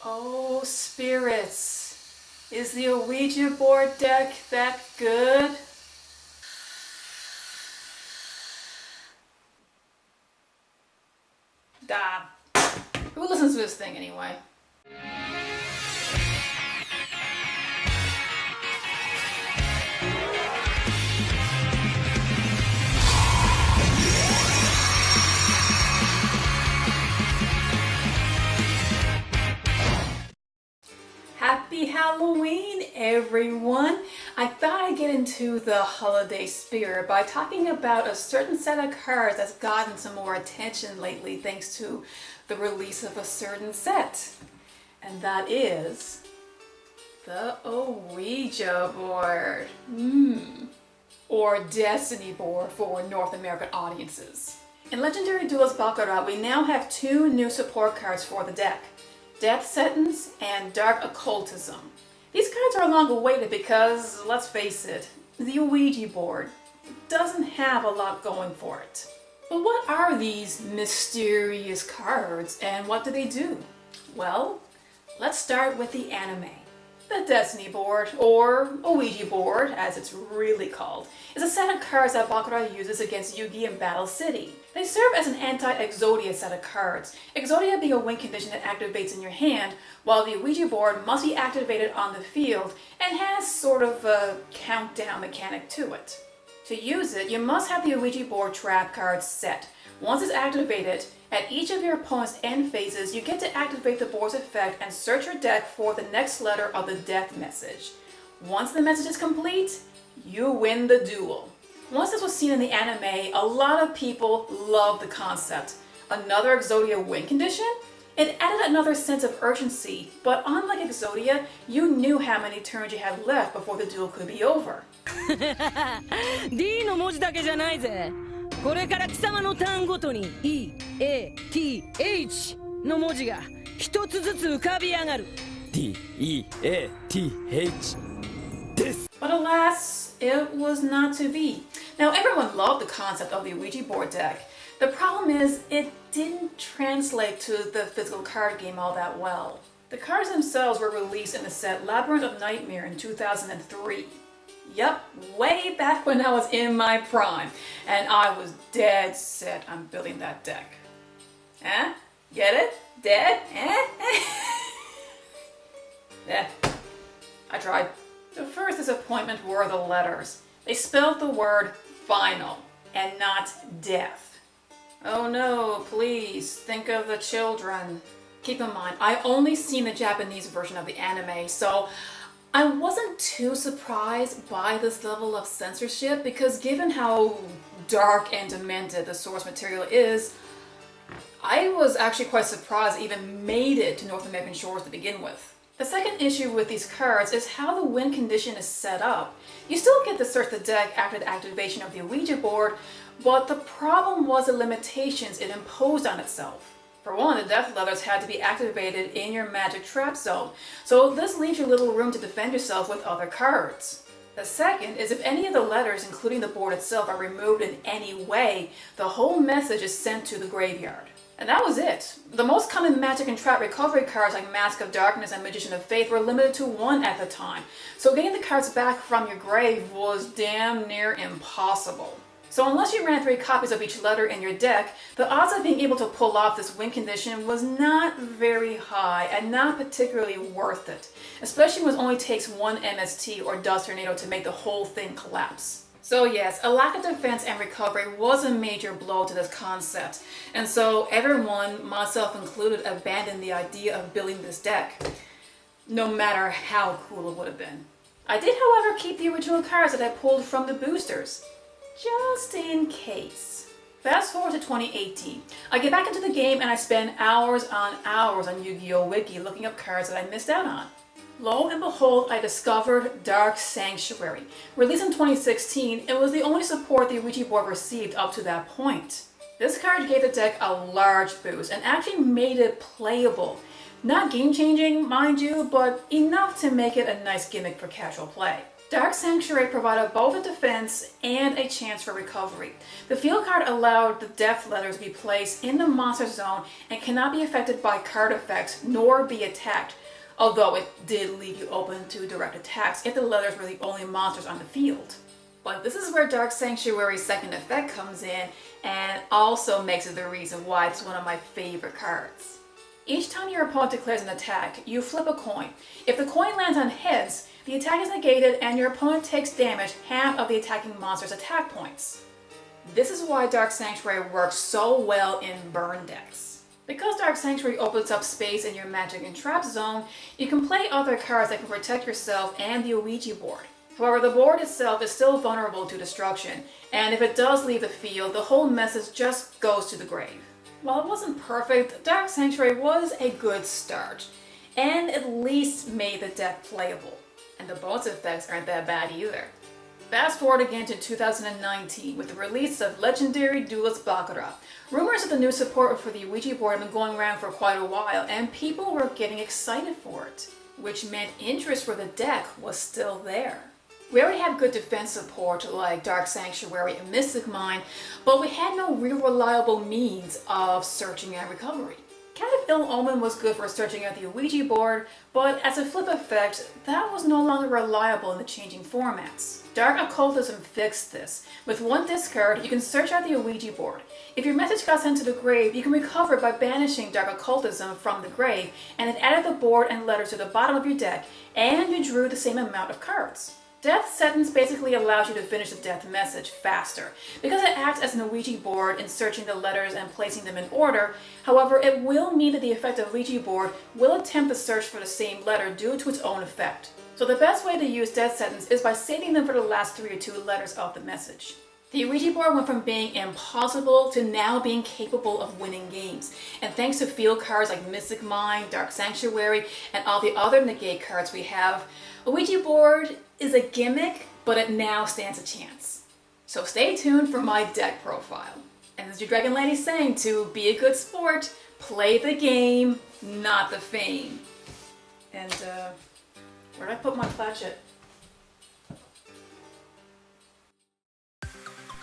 Oh, spirits, is the Ouija board deck that good? Who listens to this thing anyway? Happy Halloween, everyone! I thought I'd get into the holiday spirit by talking about a certain set of cards that's gotten some more attention lately thanks to the release of a certain set. And that is the Ouija board. Or Destiny board for North American audiences. In Legendary Duelist Baccarat, we now have two new support cards for the deck. Death Sentence and Dark Occultism. These cards are long awaited because, let's face it, the Ouija board doesn't have a lot going for it. But what are these mysterious cards and what do they do? Well, let's start with the anime. The Destiny board, or Ouija board as it's really called, is a set of cards that Baccarat uses against Yugi in Battle City. They serve as an anti-Exodia set of cards, Exodia being a win condition that activates in your hand, while the Ouija board must be activated on the field and has sort of a countdown mechanic to it. To use it, you must have the Ouija board trap card set. Once it's activated, at each of your opponent's end phases, you get to activate the board's effect and search your deck for the next letter of the death message. Once the message is complete, you win the duel. Once this was seen in the anime, a lot of people loved the concept. Another Exodia win condition? It added another sense of urgency, but unlike Exodia, you knew how many turns you had left before the duel could be over. D の文字だけじゃないぜ。これから貴様のターンごとに E, A, T, H の文字が一つずつ浮かび上がる。D, E, A, T, H です。 But alas, it was not to be. Now everyone loved the concept of the Ouija board deck. The problem is it didn't translate to the physical card game all that well. The cards themselves were released in the set Labyrinth of Nightmare in 2003. Yep, way back when I was in my prime, and I was dead set on building that deck. Eh? Get it? Dead? Yeah, I tried. The first disappointment were the letters. They spelled the word final and not death. Oh no, please think of the children. Keep in mind, I only seen the Japanese version of the anime, so I wasn't too surprised by this level of censorship because given how dark and demented the source material is, I was actually quite surprised it even made it to North American shores to begin with. The second issue with these cards is how the win condition is set up. You still get to search the deck after the activation of the Ouija board, but the problem was the limitations it imposed on itself. For one, the death letters had to be activated in your magic trap zone, so this leaves you little room to defend yourself with other cards. The second is if any of the letters, including the board itself, are removed in any way, the whole message is sent to the graveyard. And that was it. The most common magic and trap recovery cards like Mask of Darkness and Magician of Faith were limited to one at the time, so getting the cards back from your grave was damn near impossible. So unless you ran 3 copies of each letter in your deck, the odds of being able to pull off this win condition was not very high and not particularly worth it, especially when it only takes one MST or Dust Tornado to make the whole thing collapse. So yes, a lack of defense and recovery was a major blow to this concept, and so everyone, myself included, abandoned the idea of building this deck, no matter how cool it would have been. I did, however, keep the original cards that I pulled from the boosters, just in case. Fast forward to 2018. I get back into the game and I spend hours on Yu-Gi-Oh! Wiki looking up cards that I missed out on. Lo and behold, I discovered Dark Sanctuary. Released in 2016, it was the only support the Ouija board received up to that point. This card gave the deck a large boost and actually made it playable. Not game-changing, mind you, but enough to make it a nice gimmick for casual play. Dark Sanctuary provided both a defense and a chance for recovery. The field card allowed the death letters to be placed in the monster zone and cannot be affected by card effects nor be attacked, although it did leave you open to direct attacks if the letters were the only monsters on the field. But this is where Dark Sanctuary's second effect comes in and also makes it the reason why it's one of my favorite cards. Each time your opponent declares an attack, you flip a coin. If the coin lands on heads, the attack is negated and your opponent takes damage half of the attacking monster's attack points. This is why Dark Sanctuary works so well in burn decks. Because Dark Sanctuary opens up space in your magic and trap zone, you can play other cards that can protect yourself and the Ouija board. However, the board itself is still vulnerable to destruction, and if it does leave the field, the whole message just goes to the grave. While it wasn't perfect, Dark Sanctuary was a good start, and at least made the deck playable. And the bonus effects aren't that bad either. Fast forward again to 2019 with the release of Legendary Duelist Baccarat. Rumors of the new support for the Ouija board have been going around for quite a while, and people were getting excited for it, which meant interest for the deck was still there. We already had good defense support like Dark Sanctuary and Mystic Mine, but we had no real reliable means of searching and recovery. Cat of Ill Omen was good for searching out the Ouija board, but as a flip effect, that was no longer reliable in the changing formats. Dark Occultism fixed this. With one discard, you can search out the Ouija board. If your message got sent to the grave, you can recover it by banishing Dark Occultism from the grave, and it added the board and letters to the bottom of your deck, and you drew the same amount of cards. Death Sentence basically allows you to finish the death message faster, because it acts as an Ouija board in searching the letters and placing them in order. However, it will mean that the effective Ouija board will attempt the search for the same letter due to its own effect. So the best way to use Death Sentence is by saving them for the last 3 or 2 letters of the message. The Ouija board went from being impossible to now being capable of winning games. And thanks to field cards like Mystic Mine, Dark Sanctuary, and all the other negate cards we have, Ouija board is a gimmick, but it now stands a chance. So stay tuned for my deck profile. And as your Dragon Lady's saying, to be a good sport, play the game, not the fame. And where'd I put my Platchett?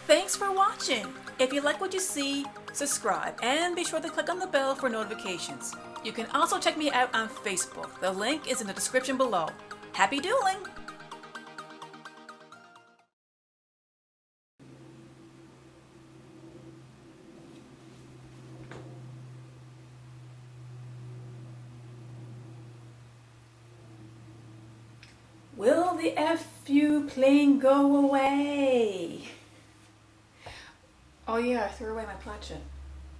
Thanks for watching! If you like what you see, subscribe and be sure to click on the bell for notifications. You can also check me out on Facebook. The link is in the description below. Happy dueling! Will the FU plane go away? Oh yeah, I threw away my Platchett.